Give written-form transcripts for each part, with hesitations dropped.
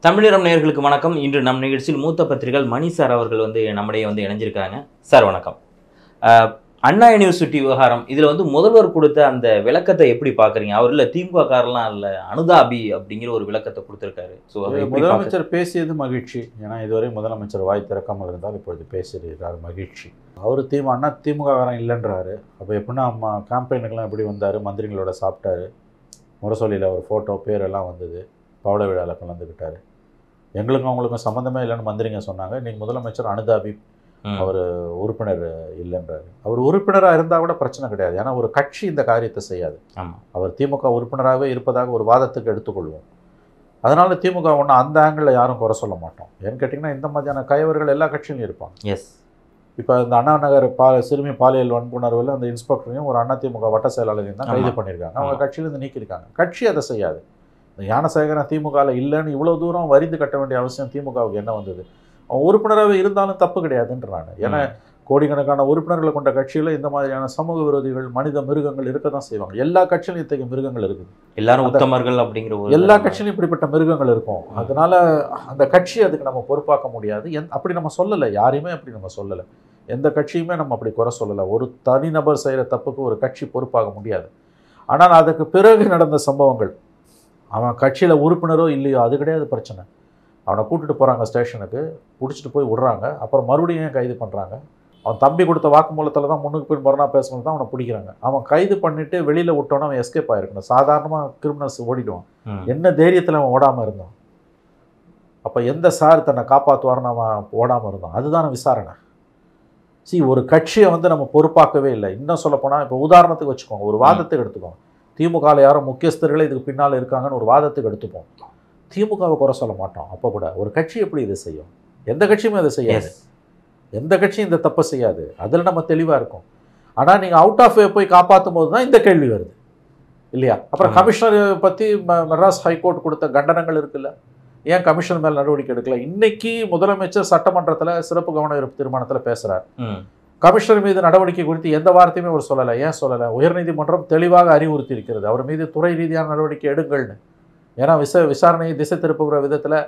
தமிழீழம் நேயர்களுக்கு வணக்கம். இன்று நம் நிகழ்ச்சியில் மூத்த பத்திரிகைகள் மணி சார் அவர்கள் நம்முடைய இணைஞ்சிருக்காங்க. சார் வணக்கம். அண்ணா யூனிவர்சிட்டி விவகாரம் இதில் முதல்வர் கொடுத்த அந்த விளக்கத்தை எப்படி பார்க்குறீங்க? அவர் இல்லை திமுக காரெல்லாம் இல்லை அனுதாபி அப்படிங்கிற ஒரு விளக்கத்தை கொடுத்துருக்காரு. ஸோ முதலமைச்சர் பேசியது மகிழ்ச்சி. ஏன்னா இதுவரை முதலமைச்சர் வாய் திறக்காமல் இருந்தால் இப்பொழுது பேசுகிறார், மகிழ்ச்சி. அவர் அண்ணா திமுக காரன் இல்லைன்றாரு. அப்போ எப்படின்னா கேம்பெயினுக்கெல்லாம் எப்படி வந்தார், மந்திரிகளோட சாப்பிட்டாரு, முரசொலியில் ஒரு ஃபோட்டோ பேரெல்லாம் வந்தது, பவள விழாவில் கலந்துக்கிட்டார். எங்களுக்கும் அவங்களுக்கும் சம்மந்தமே இல்லைன்னு மந்திரிங்க சொன்னாங்க. இன்றைக்கி முதலமைச்சர் அனுதாபி, அவர் உறுப்பினர் இல்லைன்றாரு. அவர் உறுப்பினராக இருந்தால் கூட பிரச்சனை கிடையாது. ஏன்னா ஒரு கட்சி இந்த காரியத்தை செய்யாது. அவர் திமுக உறுப்பினராகவே இருப்பதாக ஒரு வாதத்துக்கு எடுத்துக்கொள்வோம். அதனால் திமுக ஒன்று அந்த ஆங்கிளில் யாரும் குறை சொல்ல மாட்டோம். ஏன்னு கேட்டிங்கன்னா இந்த மாதிரியான கயவர்கள் எல்லா கட்சியிலும் இருப்பாங்க. எஸ். இப்போ இந்த அண்ணா நகர் சிறுமி பாலியல் வன்புணர்வில் அந்த இன்ஸ்பெக்டரையும் ஒரு அண்ணா திமுக வட்ட செயலாளரையும் தான் கைது பண்ணியிருக்காங்க. அவங்க கட்சியிலேருந்து நீக்கியிருக்காங்க. கட்சி அதை செய்யாது. இந்த ஞானசேகரன் திமுகவில் இல்லைன்னு இவ்வளோ தூரம் வரிந்து கட்ட வேண்டிய அவசியம் திமுகவுக்கு என்ன வந்தது? அவன் உறுப்பினராகவே இருந்தாலும் தப்பு கிடையாதுன்றாங்க. ஏன்னா கோடிக்கணக்கான உறுப்பினர்களை கொண்ட கட்சியில் இந்த மாதிரியான சமூக விரோதிகள், மனித மிருகங்கள் இருக்க தான் செய்வாங்க. எல்லா கட்சியிலும் இத்தகைய மிருகங்கள் இருக்குது. எல்லாரும் உத்தமர்கள் அப்படிங்கிற எல்லா கட்சியிலும் இப்படிப்பட்ட மிருகங்கள் இருக்கும். அதனால அந்த கட்சி அதுக்கு நம்ம பொறுப்பாக்க முடியாது. அப்படி நம்ம சொல்லலை, யாரையுமே அப்படி நம்ம சொல்லலை. எந்த கட்சியுமே நம்ம அப்படி குறை சொல்லலை. ஒரு தனிநபர் செய்கிற தப்புக்கு ஒரு கட்சி பொறுப்பாக முடியாது. ஆனால் அதுக்கு பிறகு நடந்த சம்பவங்கள், அவன் கட்சியில் உறுப்பினரோ இல்லையோ அது கிடையாது பிரச்சனை. அவனை கூட்டிகிட்டு போகிறாங்க ஸ்டேஷனுக்கு, பிடிச்சிட்டு போய் விடுறாங்க, அப்புறம் மறுபடியும் கைது பண்ணுறாங்க. அவன் தம்பி கொடுத்த வாக்குமூலத்தில் தான் முன்னுக்கு பின் மறுநாள் பேசும்போது தான் அவனை பிடிக்கிறாங்க. அவன் கைது பண்ணிவிட்டு வெளியில் விட்டோன்னா அவன் எஸ்கேப் ஆகிருக்கணும். சாதாரணமாக கிரிமினல்ஸ் ஓடிடுவான். என்ன தைரியத்தில் அவன் ஓடாமல் இருந்தான்? அப்போ எந்த சார் தன்னை காப்பாற்றுவார்னு அவன் ஓடாமல் இருந்தான்? அதுதான விசாரணை. ஒரு கட்சியை நம்ம பொறுப்பாக்கவே இல்லை. இன்னும் சொல்லப்போனால் இப்போ உதாரணத்துக்கு வச்சுக்கோங்க, ஒரு வாதத்துக்கு எடுத்துக்கோங்க. திமுகவில் யாரும் முக்கியஸ்தர்களே இதுக்கு பின்னால் இருக்காங்கன்னு ஒரு வாதத்துக்கு எடுத்துப்போம். திமுகவை குறை சொல்ல மாட்டோம். அப்போ கூட ஒரு கட்சி எப்படி இதை செய்யும்? எந்த கட்சியுமே அதை செய்யாது. எந்த கட்சியும் இந்த தப்பை செய்யாது. அதில் நம்ம தெளிவாக இருக்கும். ஆனால் நீங்கள் அவுட் ஆஃப் வே போய் காப்பாற்றும் போது தான் இந்த கேள்வி வருது இல்லையா? அப்புறம் கமிஷனர் பற்றி மெட்ராஸ் ஹைகோர்ட் கொடுத்த கண்டனங்கள் இருக்குல்ல, ஏன் கமிஷன் மேல் நடவடிக்கை எடுக்கல? இன்னைக்கு முதலமைச்சர் சட்டமன்றத்தில் சிறப்பு கவன ஈர்ப்பு தீர்மானத்தில் பேசுகிறார். கமிஷனர் மீது நடவடிக்கை குறித்து எந்த வார்த்தையுமே அவர் சொல்லலை. ஏன் சொல்லலை? உயர்நீதிமன்றம் தெளிவாக அறிவுறுத்தி இருக்கிறது, அவர் மீது துறை ரீதியான நடவடிக்கை எடுங்கள்னு. ஏன்னா விசாரணையை திசை திருப்புகிற விதத்தில்,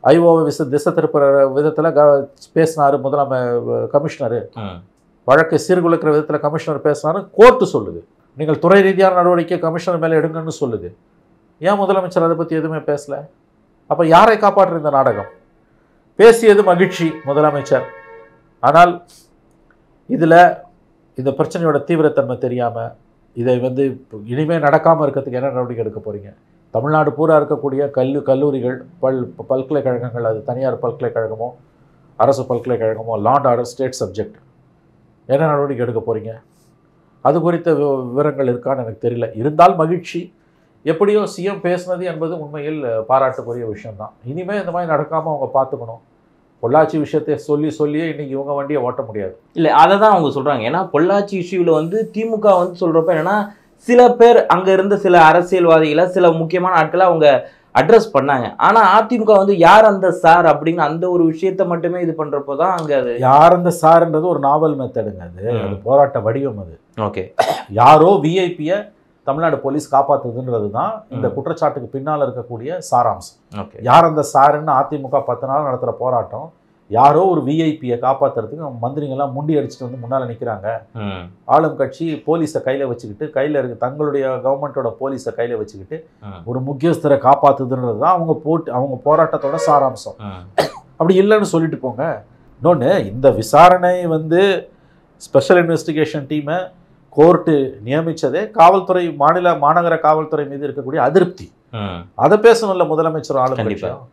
ஐஓவை திசை திருப்புகிற விதத்தில் பேசினார் கமிஷனர். வழக்கை சீர்குலைக்கிற விதத்தில் கமிஷனர் பேசினாரு, கோர்ட்டு சொல்லுது. நீங்கள் துறை ரீதியான நடவடிக்கை கமிஷனர் மேலே எடுங்கன்னு சொல்லுது. ஏன் முதலமைச்சர் அதை பற்றி எதுவுமே பேசலை? அப்போ யாரை காப்பாற்றுற இந்த நாடகம்? பேசியது மகிழ்ச்சி முதலமைச்சர். ஆனால் இதில் இந்த பிரச்சனையோட தீவிரத்தன்மை தெரியாமல் இதை இனிமேல் நடக்காமல் இருக்கிறதுக்கு என்ன நடவடிக்கை எடுக்க போகிறீங்க? தமிழ்நாடு பூரா இருக்கக்கூடிய கல்லூரிகள், பல்கலைக்கழகங்கள், அது தனியார் பல்கலைக்கழகமோ அரசு பல்கலைக்கழகமோ, law and order state subject, என்ன நடவடிக்கை எடுக்க போகிறீங்க? அது குறித்த விவரங்கள் இருக்கான்னு எனக்கு தெரியல. இருந்தால் மகிழ்ச்சி. எப்படியோ சிஎம் பேசுனது என்பது உண்மையில் பாராட்டுக்குரிய விஷயம்தான். இனிமேல் இந்த மாதிரி நடக்காமல் அவங்க பார்த்துக்கணும். பொள்ளாச்சி விஷயத்தை சொல்லியே இன்னைக்கு இவங்க வண்டியை ஓட்ட முடியாது. இல்லை, அதை தான் அவங்க சொல்கிறாங்க. ஏன்னா பொள்ளாச்சி இஷ்யூவில் திமுக சொல்கிறப்ப என்னன்னா, சில பேர் அங்கே இருந்த சில அரசியல்வாதிகளை, சில முக்கியமான ஆட்களை அவங்க அட்ரஸ் பண்ணாங்க. ஆனால் அதிமுக யார் அந்த சார் அப்படிங்கிற அந்த ஒரு விஷயத்தை மட்டுமே இது பண்ணுறப்போ தான் அங்கே அது யார் அந்த சார்ன்றது ஒரு நாவல் மெத்தடுங்க. அது போராட்ட வடிவம். அது ஓகே. யாரோ விஐபியை தமிழ்நாடு போலீஸ் காப்பாற்றுதுன்றது தான் இந்த குற்றச்சாட்டுக்கு பின்னால் இருக்கக்கூடிய சாராம்சம். யார் அந்த சாருன்னு அதிமுக 10 நாள் நடத்துகிற போராட்டம், யாரோ ஒரு விஐபியை காப்பாற்றுறதுக்கு மந்திரிங்கெல்லாம் முண்டி அடிச்சுட்டு முன்னால் நிற்கிறாங்க. ஆளும் கட்சி போலீஸை கையில் வச்சுக்கிட்டு, கையில் இருக்க தங்களுடைய கவர்மெண்ட்டோட போலீஸை கையில் வச்சுக்கிட்டு ஒரு முக்கியஸ்தரை காப்பாற்றுதுன்றது தான் அவங்க போராட்டத்தோட சாராம்சம். அப்படி இல்லைன்னு சொல்லிட்டு போங்க. இன்னொன்று, இந்த விசாரணை ஸ்பெஷல் இன்வெஸ்டிகேஷன் டீமை கோர்ட்டு நியமித்ததே காவல்துறை, மாநகர காவல்துறை மீது இருக்கக்கூடிய அதிருப்தி. அதை பேசணும்ல முதலமைச்சர், ஆளும் கட்சியும்.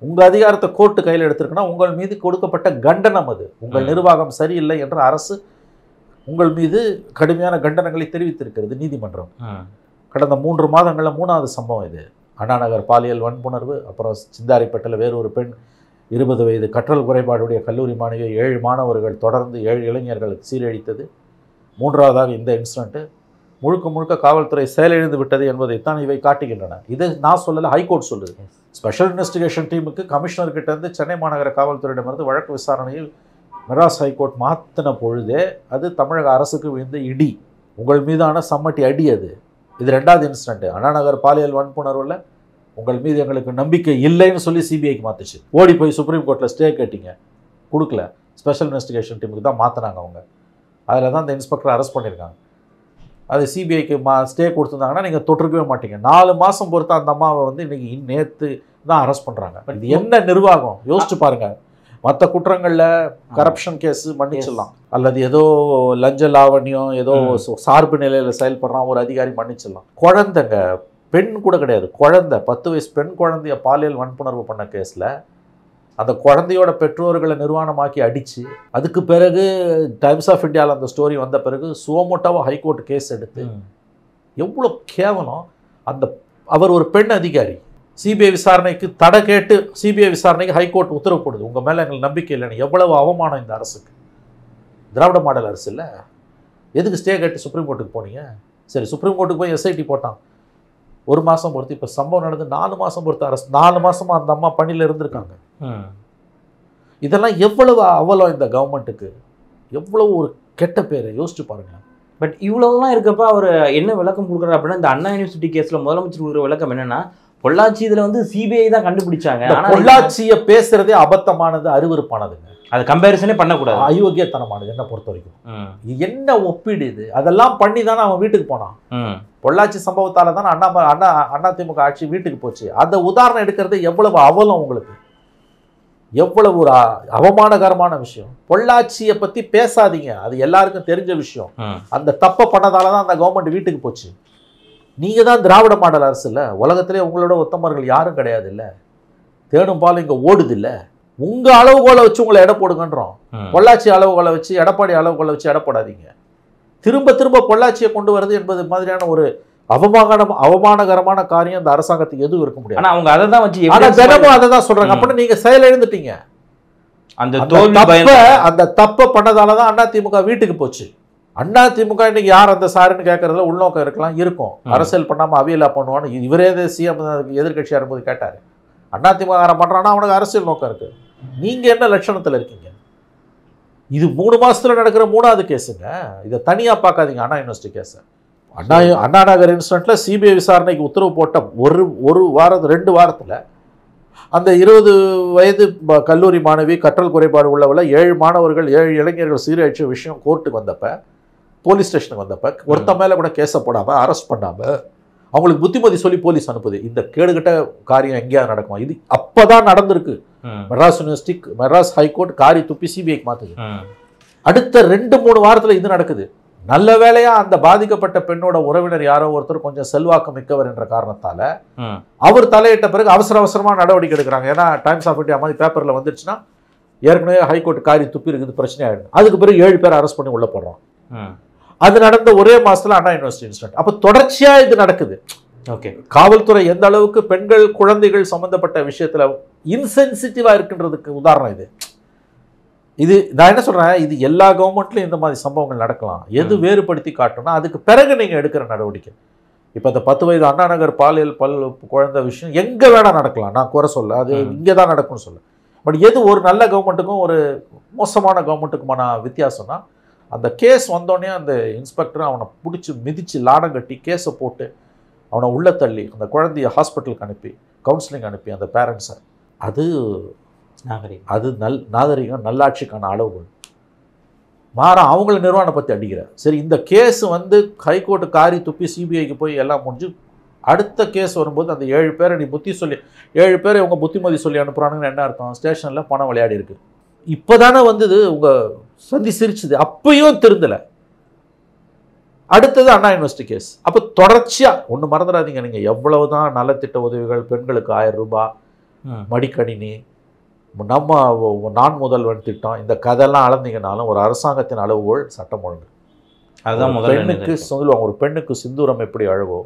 உங்கள் அதிகாரத்தை கோர்ட்டு கையில் எடுத்திருக்குன்னா உங்கள் மீது கொடுக்கப்பட்ட கண்டனம் அது. உங்கள் நிர்வாகம் சரியில்லை என்ற அரசு உங்கள் மீது கடுமையான கண்டனங்களை தெரிவித்திருக்கிறது நீதிமன்றம். கடந்த 3 மாதங்களில் 3வது சம்பவம் இது. அண்ணா நகர் பாலியல் வன்புணர்வு, அப்புறம் சிந்தாரிப்பட்டில் வேறு ஒரு பெண் 20 வயது கற்றல் குறைபாடுடைய கல்லூரி மாணவியை 7 மாணவர்கள் தொடர்ந்து 7 இளைஞர்களுக்கு சீரழித்தது. 3வதாக இந்த இன்சிடென்ட்டு. முழுக்க காவல்துறை செயலிழந்து விட்டது என்பதைத்தான் இவை காட்டுகின்றன. இது நான் சொல்லலை, ஹைகோர்ட் சொல்லுது. ஸ்பெஷல் இன்வெஸ்டிகேஷன் டீமுக்கு கமிஷனர்கிட்ட சென்னை மாநகர காவல்துறையிடமிருந்து வழக்கு விசாரணையில் மெட்ராஸ் ஹைகோர்ட் மாற்றின பொழுதே அது தமிழக அரசுக்கு விழுந்த இடி, உங்கள் மீதான சம்மட்டி அடி. அது இது 2வது இன்சிடென்ட். அண்ணா நகர் பாலியல் வன்புணர்வில் உங்கள் மீது எங்களுக்கு நம்பிக்கை இல்லைன்னு சொல்லி சிபிஐக்கு மாற்றுச்சு. ஓடி போய் சுப்ரீம் கோர்ட்டில் ஸ்டே கேட்டிங்க, கொடுக்கல. ஸ்பெஷல் இன்வெஸ்டிகேஷன் டீமுக்கு தான் மாற்றினாங்க அவங்க. அதில் தான் அந்த இன்ஸ்பெக்டரை அரெஸ்ட் பண்ணியிருக்காங்க. அது சிபிஐக்கு ஸ்டே கொடுத்துருந்தாங்கன்னா நீங்கள் தொற்றுக்கவே மாட்டீங்க. 4 மாதம் பொறுத்து அந்த அம்மாவை வந்து இன்றைக்கி நேற்று தான் அரெஸ்ட் பண்ணுறாங்க. இது என்ன நிர்வாகம் யோசிச்சு பாருங்கள். மற்ற குற்றங்களில் கரப்ஷன் கேஸு மன்னிச்சிடலாம், அல்லது ஏதோ லஞ்ச லாவணியம் ஏதோ சார்பு நிலையில் செயல்படுறான் ஒரு அதிகாரி மன்னிச்சிடலாம். குழந்தைங்க, பெண் கூட கிடையாது, குழந்தை 10 வயசு பெண் குழந்தைய பாலியல் வன்புணர்வு பண்ண கேஸில் அந்த குழந்தையோட பெற்றோர்களை நிர்வாணமாக்கி அடித்து, அதுக்கு பிறகு டைம்ஸ் ஆஃப் இந்தியாவில் அந்த ஸ்டோரி வந்த பிறகு சுவமோட்டாவாக ஹைகோர்ட் கேஸ் எடுத்து, எவ்வளோ கேவலம். அவர் ஒரு பெண் அதிகாரி, சிபிஐ விசாரணைக்கு தடை கேட்டு சிபிஐ விசாரணைக்கு ஹைகோர்ட் உத்தரவு போடுது. உங்கள் மேலே எங்களுக்கு நம்பிக்கை இல்லைன்னு. எவ்வளவு அவமானம் இந்த அரசுக்கு. திராவிட மாடல் அரசு இல்லை. எதுக்கு ஸ்டே கேட்டு சுப்ரீம் கோர்ட்டுக்கு போனீங்க? சரி, சுப்ரீம் கோர்ட்டுக்கு போய் எஸ்ஐடி போட்டான் 1 மாதம் பொறுத்து. இப்போ சம்பவம் நடந்து 4 மாதம் பொறுத்து அரசு. 4 மாதமாக அந்த அம்மா பணியில் இருந்திருக்காங்க. இதெல்லாம் எவ்வளவு அவலம் இந்த கவர்மெண்ட்டுக்கு, எவ்வளவு ஒரு கெட்ட பேர் யோசிச்சு பாருங்க. பட் இவ்வளவுலாம் இருக்கப்ப அவர் என்ன விளக்கம் கொடுக்குறாரு அப்படின்னா, இந்த அண்ணா யூனிவர்சிட்டி கேஸில் முதலமைச்சர் கொடுக்குற விளக்கம் என்னன்னா, பொள்ளாச்சி இதில் வந்து சிபிஐ தான் கண்டுபிடிச்சாங்க. பொள்ளாச்சியை பேசுறதே அபத்தமானது, அருவருப்பானதுங்க. அது கம்பேரிசனே பண்ணக்கூடாது, அயோக்கியத்தனமானது என்ன பொறுத்த வரைக்கும். என்ன ஒப்பீடு இது? அதெல்லாம் பண்ணி தானே அவன் வீட்டுக்கு போனான். பொள்ளாச்சி சம்பவத்தால தானே அதிமுக ஆட்சி வீட்டுக்கு போச்சு. அந்த உதாரணம் எடுக்கிறது எவ்வளவு அவலம் உங்களுக்கு, எவ்வளவு ஒரு அவமானகரமான விஷயம். பொள்ளாச்சியை பத்தி பேசாதீங்க, அது எல்லாருக்கும் தெரிஞ்ச விஷயம். அந்த தப்பை பண்ணதால தான் அந்த கவர்மெண்ட் வீட்டுக்கு போச்சு. நீங்க தான் திராவிட மாடல் அரசு இல்லை. உலகத்திலே உங்களோட உத்தமர்கள் யாரும் கிடையாது. இல்லை, தேடும் பால் இங்க ஓடுது. இல்லை, உங்க அளவுகோலை வச்சு உங்களை எடை போடுங்கன்றோம். பொள்ளாச்சி அளவுகோலை வச்சு, எடப்பாடி அளவுகோலை வச்சு எடை போடாதீங்க. திரும்ப திரும்ப பொள்ளாச்சியை கொண்டு வருது என்பது மாதிரியான ஒரு அவமானகரமான காரியம் இந்த அரசாங்கத்துக்கு எதுவும் இருக்க முடியாது. அவங்க அதை தான் வச்சு தினமும் அதை தான் சொல்றாங்க. அப்படின்னு நீங்க செயல் எழுந்துட்டீங்க. அந்த தப்பை பண்ணதாலதான் அதிமுக வீட்டுக்கு போச்சு. அதிமுக இன்னைக்கு யார் அந்த சாருன்னு கேட்கறதுல உள்நோக்கம் இருக்கலாம், இருக்கும். அரசியல் பண்ணாம அவியலா பண்ணுவான்னு இவரே சிஎம் எதிர்கட்சியா இருக்கும்போது கேட்டாரு. அதிமுக பண்றான்னா அவனுக்கு அரசியல் நோக்கம் இருக்கு. நீங்க என்ன லட்சணத்துல இருக்கீங்க? இது 3 மாசத்துல நடக்கிற 3வது கேஸுங்க. இதை தனியா பார்க்காதீங்க. அண்ணா university case, Anna Nagar இன்சிடென்ட்ல CBI விசாரணைக்கு உத்தரவு போட்ட ஒரு வாரம் 2 வாரத்துல அந்த 20 வயது கல்லூரி மாணவி கற்றல் குறைபாடு உள்ளவள 7 மாணவர்கள் 7 இளைஞர்கள் சீரழிச்ச விஷயம் கோர்ட்டுக்கு வந்தப்ப, போலீஸ் ஸ்டேஷனுக்கு வந்தப்ப ஒருத்த மேல கூட கேஸை போடாம அரெஸ்ட் பண்ணாம அவங்களுக்கு புத்திமதி சொல்லி போலீஸ் அனுப்புது. இந்த கேடுகட்ட காரியம் எங்கேயாவது நடக்குமா? இது அப்பதான் நடந்திருக்கு. மெட்ராஸ் யூனிவர்சிட்டி, மெட்ராஸ் ஹைகோர்ட் காரி துப்பி சிபிஐக்கு மாத்துது. அடுத்த 2-3 வாரத்துல இது நடக்குது. நல்ல வேளையா அந்த பாதிக்கப்பட்ட பெண்ணோட உறவினர் யாரோ ஒருத்தர் கொஞ்சம் செல்வாக்கு மிக்கவர் என்ற காரணத்தால அவர் தலையிட்ட பிறகு அவசரமா நடவடிக்கை எடுக்கிறாங்க. ஏன்னா டைம்ஸ் ஆஃப் இந்தியா மாதிரி பேப்பர்ல வந்துருச்சுன்னா ஏற்கனவே ஹைகோர்ட் காரி துப்பி இருக்குது, பிரச்சனை ஆயிடும். அதுக்கு பிறகு 7 பேர் அரெஸ்ட் பண்ணி உள்ள போடுறோம். அது நடந்த ஒரே மாசத்துல அண்ணா யூனிவர்சிட்டி இன்சிடென்ட். அப்ப தொடர்ச்சியா இது நடக்குது. ஓகே, காவல்துறை எந்த அளவுக்கு பெண்கள் குழந்தைகள் சம்பந்தப்பட்ட விஷயத்துல இன்சென்சிட்டிவா இருக்குன்றதுக்கு உதாரணம் இது. இது நான் என்ன சொல்றேன், இது எல்லா கவர்மெண்ட்லயும் இந்த மாதிரி சம்பவங்கள் நடக்கலாம். எது வேறுபடுத்தி காட்டணும்னா அதுக்கு பிறகு நீங்க எடுக்கிற நடவடிக்கை. இப்போ இந்த 10 வயது அண்ணா நகர் பாலியல் குழந்தை விஷயம் எங்க வேணா நடக்கலாம், நான் குறை சொல்ல, அது இங்கே தான் நடக்கும்னு சொல்ல. பட் எது ஒரு நல்ல கவர்மெண்ட்டுக்கும் ஒரு மோசமான கவர்மெண்ட்டுக்குமான வித்தியாசம்னா, அந்த கேஸ் வந்தோடனே அந்த இன்ஸ்பெக்டர் அவனை பிடிச்சி மிதித்து லாடம் கட்டி கேஸை போட்டு அவனை உள்ள தள்ளி அந்த குழந்தைய ஹாஸ்பிட்டலுக்கு அனுப்பி கவுன்சிலிங் அனுப்பி அந்த பேரண்ட்ஸை, அது நாகரிகம் நல்லாட்சிக்கான அளவுகள். மாற அவங்கள நிர்வாணம் பற்றி அடிக்கிறார். சரி, இந்த கேஸ் வந்து ஹைகோர்ட்டு காரி துப்பி சிபிஐக்கு போய் எல்லாம் முடிஞ்சு அடுத்த கேஸ் வரும்போது அந்த 7 பேரை நீ புத்தி சொல்லி 7 பேரை உங்கள் புத்திமதி சொல்லி அனுப்புகிறானுங்கன்னு என்ன அர்த்தம்? ஸ்டேஷனில் பணம் விளையாடி இருக்கு. இப்போ தானே வந்தது உங்கள் சந்தி சிரிச்சுது, அப்பயும் திருந்தலை. அடுத்தது அண்ணா யூனிவர்சிட்டி கேஸ். அப்போ தொடர்ச்சியாக ஒன்று மறந்துடாதீங்க, நீங்கள் எவ்வளவு தான் நலத்திட்ட உதவிகள், பெண்களுக்கு 1000 ரூபாய், மடிக்கணினி, நம்ம நான் முதல்வன் திட்டம், இந்த கதையெல்லாம் அளந்தீங்கனாலும் ஒரு அரசாங்கத்தின் அளவுகோல் சட்டம் ஒழுங்கு. அதுதான் பெண்ணுக்கு சொல்லுவாங்க, ஒரு பெண்ணுக்கு சிந்தூரம் எப்படி அழகோ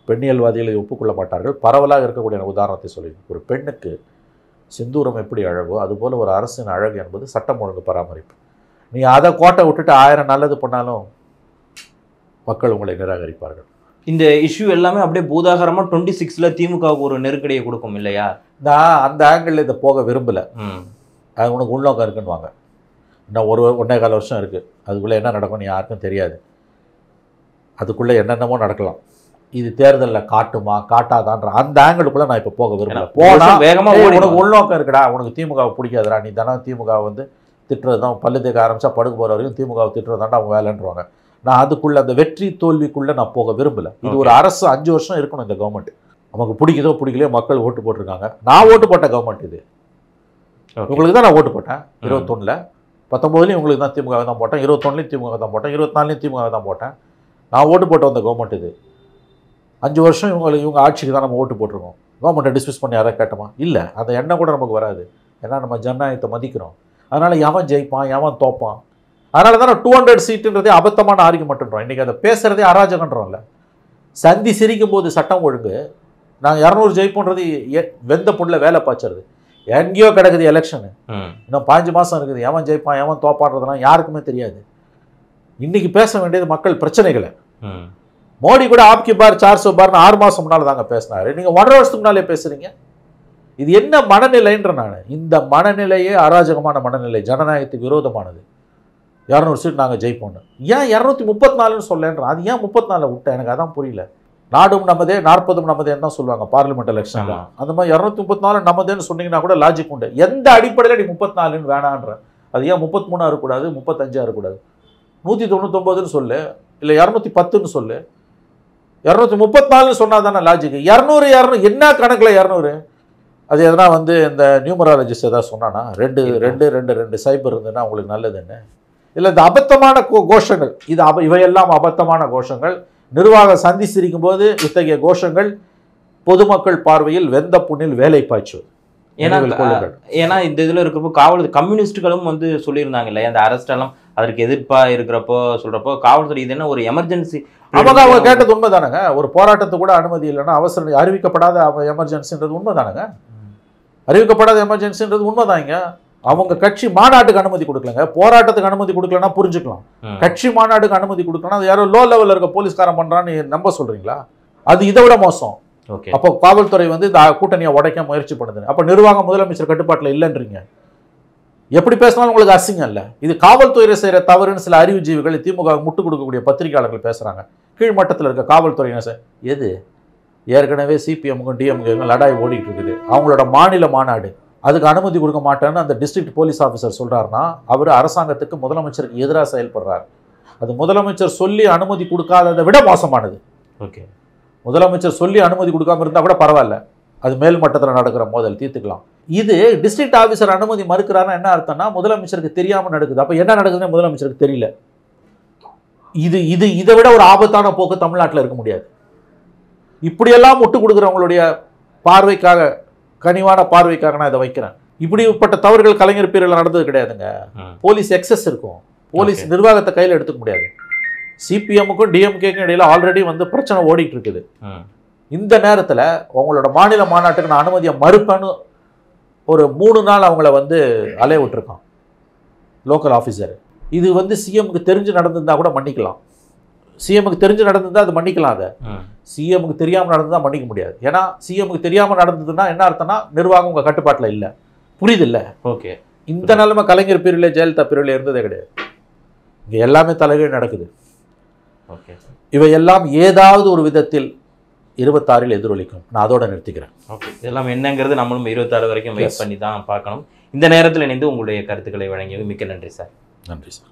பெண்ணியல்வாதிகளை ஒப்புக்கொள்ள மாட்டார்கள். பரவலாக இருக்கக்கூடிய உதாரணத்தை சொல்லி, ஒரு பெண்ணுக்கு சிந்தூரம் எப்படி அழகோ அதுபோல் ஒரு அரசின் அழகு என்பது சட்டம் ஒழுங்கு பராமரிப்பு. நீ அதை கோட்டை விட்டுட்டு 1000 நல்லது பண்ணாலும் மக்கள் உங்களை நிராகரிப்பார்கள். இந்த இஷ்யூ எல்லாமே அப்படியே பூதாகரமாக 26ல் திமுகவுக்கு ஒரு நெருக்கடியை கொடுக்கும் இல்லையா? நான் அந்த ஆங்கிளில் இதை போக விரும்பலை. அது உனக்கு உள்நோக்கம் இருக்குன்னு இன்னும் 1.25 வருஷம் இருக்குது. அதுக்குள்ளே என்ன நடக்கும்னு யாருக்கும் தெரியாது. அதுக்குள்ளே என்னென்னமோ நடக்கலாம். இது தேர்தலில் காட்டுமா காட்டாதான்ற அந்த ஆங்கிளுக்குள்ள நான் இப்போ போக விரும்பல. போனா வேகமா உனக்கு உள்நோக்கம் இருக்குடா, உனக்கு திமுகவை பிடிக்காதுடா, நீ தானே திமுக வந்து திட்டுறது தான், பல்லு தேக்க ஆரம்பிச்சா படுக்க போகிற வரைக்கும் திமுகவை திட்டுறது தாண்டா அவங்க வேலைன்றவாங்க. நான் அதுக்குள்ள அந்த வெற்றி தோல்விக்குள்ளே நான் போக விரும்பல. இது ஒரு அரசு 5 வருஷம் இருக்கணும். இந்த கவர்மெண்ட் நமக்கு பிடிக்குதோ பிடிக்கலையோ மக்கள் ஓட்டு போட்டிருக்காங்க. நான் ஓட்டு போட்ட கவர்மெண்ட் இது. உங்களுக்கு தான் நான் ஓட்டு போட்டேன் 21ல், 19லையும் உங்களுக்கு தான் திமுக தான் போட்டேன், 21லையும் திமுக தான் போட்டேன், 24லையும் திமுக தான் போட்டேன். நான் ஓட்டு போட்டு வந்த கவர்மெண்ட் இது. 5 வருஷம் இவங்க ஆட்சிக்கு தான் நம்ம ஓட்டு போட்டிருக்கோம். கவர்மெண்ட்டை டிஸ்மிஸ் பண்ணி யாராவது கேட்டோமா? இல்லை. அந்த எண்ணம் கூட நமக்கு வராது. ஏன்னா நம்ம ஜனநாயகத்தை மதிக்கிறோம். அதனால் எவன் ஜெயிப்பான் எவன் தோப்பான், அதனால தான் 200 சீட்டுன்றதே அபத்தமான ஆர்குமெண்ட்ன்றோம். இன்றைக்கி அதை பேசுகிறதே அராஜகன்றோம்ல. சந்தி சிரிக்கும் போது சட்டம் ஒழுங்கு, நாங்கள் 200 ஜெயிப்போன்றது வெந்த புண்ணில் வேலை பாய்ச்சறது. எங்கேயோ கிடக்குது எலெக்ஷனு, இன்னும் 5 மாதம் இருக்குது. எவன் ஜெயிப்பான் எவன் தோப்பான்றதுலாம் யாருக்குமே தெரியாது. இன்றைக்கி பேச வேண்டியது மக்கள் பிரச்சனைகளை. மோடி கூட ஆப்கி பார் 400 பார்னு 6 மாதம் முன்னால் தாங்க பேசினாரு. நீங்கள் 1.5 வருஷத்துக்கு முன்னாலே பேசுகிறீங்க. இது என்ன மனநிலைன்ற நான் இந்த மனநிலையே அராஜகமான மனநிலை, ஜனநாயகத்துக்கு விரோதமானது. 200 சீட் நாங்கள் ஜெயிப்போம். ஏன் 234ன்னு சொல்லன்றேன். அது ஏன் 34 விட்டேன் எனக்கு அதான் புரியல. நாடும் நமதே 40 நமதேன்னு தான் சொல்லுவாங்க பார்லிமெண்ட் எலெக்ஷனில். அந்த மாதிரி 234 நமதேன்னு சொன்னீங்கன்னா கூட லாஜிக் உண்டு. எந்த அடிப்படையில் நீ 34ன்னு வேணான்ற, அது ஏன் 33 இருக்கக்கூடாது 35 இருக்கக்கூடாது? 199ன்னு சொல்லு, இல்லை 210ன்னு சொல்லு. 234ன்னு சொன்னால் தானே லாஜிக். 200 என்ன கணக்கில் 200? அது எதனா வந்து இந்த நியூமராலஜிஸ்ட் எதாவது சொன்னானா 2 சைபர் இருந்ததுன்னா உங்களுக்கு நல்லதுன்னு? இல்லை இந்த அபத்தமான கோஷங்கள், இது இவையெல்லாம் அபத்தமான கோஷங்கள். நிர்வாக சந்தி சிரிக்கும் போது இத்தகைய கோஷங்கள் பொதுமக்கள் பார்வையில் வெந்த புண்ணில் வேலை பாய்ச்சுவது. ஏன்னா இந்த இதில் இருக்கிறப்போ காவல் கம்யூனிஸ்டுகளும் வந்து சொல்லியிருந்தாங்க இல்லையா, அந்த அரெஸ்ட் எல்லாம் அதற்கு எதிர்ப்பாக இருக்கிறப்போ சொல்கிறப்போ காவல்துறை இது என்ன ஒரு எமர்ஜென்சி. அவங்க கேட்டது உண்மை தானேங்க. ஒரு போராட்டத்துக்கு கூட அனுமதி இல்லைன்னா அவசரம் அறிவிக்கப்படாத எமர்ஜென்சின்றது உண்மை தானேங்க. அறிவிக்கப்படாத எமர்ஜென்சின்றது உண்மைதாங்க. அவங்க கட்சி மாநாட்டுக்கு அனுமதி கொடுக்கலங்க, போராட்டத்துக்கு அனுமதி கொடுக்கலன்னா புரிஞ்சுக்கலாம். கட்சி மாநாட்டுக்கு அனுமதி கொடுக்கலன்னா அது யாரோ லோ லெவலில் இருக்க போலீஸ்காரன் பண்ணுறான்னு நம்ப சொல்றீங்களா? அது இதை விட மோசம். அப்போ காவல்துறை வந்து இந்த கூட்டணியை உடைக்க முயற்சி பண்ணுது. அப்போ நிர்வாகம் முதலமைச்சர் கட்டுப்பாட்டில் இல்லைன்றீங்க. எப்படி பேசினாலும் உங்களுக்கு அசிங்கம் இல்லை. இது காவல்துறை செய்கிற தவறுன்னு சில அறிவுஜீவிகள் திமுக முட்டு கொடுக்கக்கூடிய பத்திரிகையாளர்கள் பேசுகிறாங்க. கீழ்மட்டத்தில் இருக்க காவல்துறையினர் எது ஏற்கனவே சிபிஎம்முக்கும் டிஎம்கேக்கும் லடாய் ஓடிட்டு இருக்குது. அவங்களோட மாநில மாநாடு, அதுக்கு அனுமதி கொடுக்க மாட்டேன்னு அந்த டிஸ்ட்ரிக்ட் போலீஸ் ஆஃபீஸர் சொல்கிறாருன்னா அவர் அரசாங்கத்துக்கு முதலமைச்சருக்கு எதிராக செயல்படுறார். அது முதலமைச்சர் சொல்லி அனுமதி கொடுக்காததை விட மோசமானது. முதலமைச்சர் சொல்லி அனுமதி கொடுக்காம இருந்தால் கூட பரவாயில்ல, அது மேல் மட்டத்தில் நடக்கிற மோதல் தீர்த்துக்கலாம். இது டிஸ்ட்ரிக்ட் ஆஃபீஸர் அனுமதி மறுக்கிறாருன்னா என்ன அர்த்தம்னா முதலமைச்சருக்கு தெரியாமல் நடக்குது. அப்போ என்ன நடக்குதுன்னு முதலமைச்சருக்கு தெரியல. இதை விட ஒரு ஆபத்தான போக்கு தமிழ்நாட்டில் இருக்க முடியாது. இப்படியெல்லாம் முட்டு கொடுக்குறவங்களுடைய பார்வைக்காக, கனிவான பார்வைக்காக நான் இதை வைக்கிறேன். இப்படிப்பட்ட தவறுகள் கலைஞர் பீரியடில் நடந்தது கிடையாதுங்க. போலீஸ் எக்ஸஸ் இருக்கும், போலீஸ் நிர்வாகத்தை கையில் எடுத்துக்க முடியாது. சிபிஎம்முக்கும் டிஎம்கேக்கும் இடையில ஆல்ரெடி வந்து பிரச்சனை ஓடிட்டு இருக்குது. இந்த நேரத்தில் உங்களோட மாநில மாநாட்டுக்கு நான் அனுமதியை மறுப்பேன்னு ஒரு 3 நாள் அவங்கள வந்து அலைய விட்டுருக்கான் லோக்கல் ஆஃபீஸர். இது வந்து சிஎம்க்கு தெரிஞ்சு நடந்திருந்தா கூட மன்னிக்கலாம். சிஎம்க்கு தெரிஞ்சு நடந்திருந்தா அது மன்னிக்கலாம். அதை சிஎம்க்கு தெரியாமல் நடந்ததா மன்னிக்க முடியாது. ஏன்னா சிஎம்க்கு தெரியாமல் நடந்ததுன்னா என்ன அர்த்தம்னா நிர்வாகம் உங்கள் கட்டுப்பாட்டில் இல்லை. புரியுது இல்லை? ஓகே. இந்த நிலைமை கலைஞர் பீரியட்ல ஜெயலலிதா பீரியட்ல இருந்ததே கிடையாது. இங்கே எல்லாமே தலைகீழ் நடக்குது. ஓகே. இவையெல்லாம் ஏதாவது ஒரு விதத்தில் 26 எதிரொலிக்கும். நான் அதோட நிறுத்திக்கிறேன். ஓகே. இதெல்லாம் என்னங்கிறது நம்மளும் 26 வரைக்கும் வெயிட் பண்ணி தான் பார்க்கணும். இந்த நேரத்தில் இணைந்து உங்களுடைய கருத்துக்களை வழங்கியது மிக்க நன்றி சார். நன்றி சார்.